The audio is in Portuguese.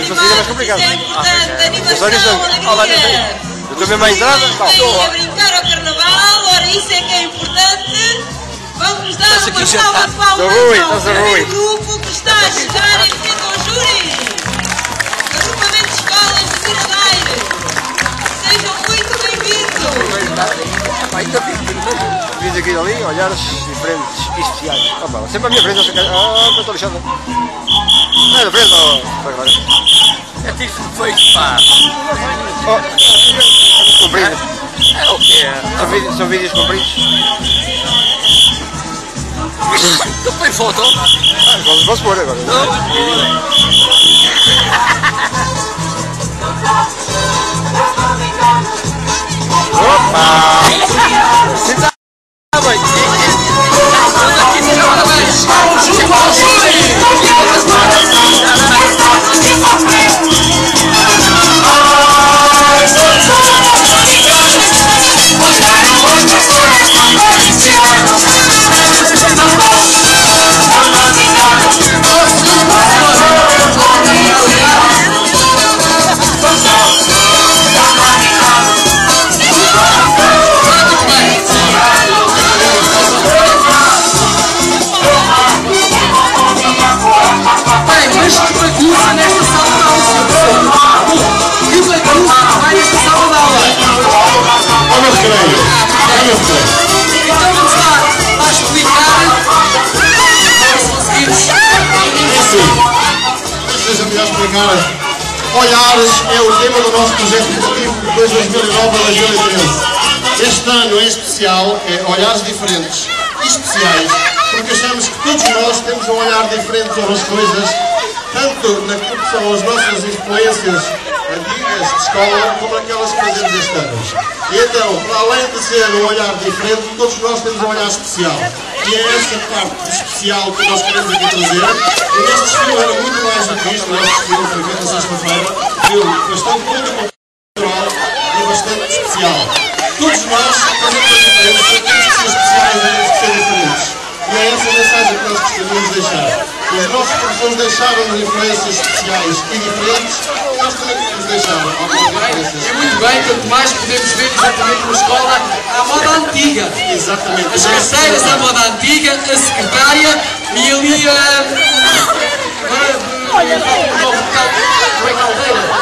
Isso é mais complicado. Isso é importante, animação, alegria. Eu estou mesmo à entrada. A brincar ao carnaval, ora isso é que é importante. Vamos dar uma salva de palmas ao primeiro grupo que está a chegar em frente ao júri. Agrupamento de escolas de Viradeiro. Sejam muito bem-vindos. Vim aqui ali, olhares diferentes e especiais. Opa, sempre à minha frente, não estou lixado. Não é da frente, agora. É tipo feito, pá. Comprido. É o que é? São vídeos compridos. Tu põe foto? Posso pôr agora. Opa! Olhares é o tema do nosso projeto educativo de 2009 a 2013. Este ano em especial é olhares diferentes e especiais, porque achamos que todos nós temos um olhar diferente sobre as coisas, tanto naquilo que são as nossas influências antigas de escola, como aquelas que fazemos este ano. E então, para além de ser um olhar diferente, todos nós temos um olhar especial. E é essa parte especial que nós queremos aqui trazer. E neste desfile era muito mais do que isto. O nosso desfile foi feito na sexta-feira. Bastante cultural e bastante especial. Todos nós fazemos a diferença, temos que ser especiais e temos que ser diferentes. E é essa a mensagem que nós gostaríamos de deixar. Os nossos professores deixaram-nos influências especiais e diferentes, e nós também queremos deixar algumas influências. E muito bem, quanto mais podemos ver exatamente uma escola à moda antiga. Exatamente. As carteiras à moda antiga, a secretária e ali a... Não é Caldeira?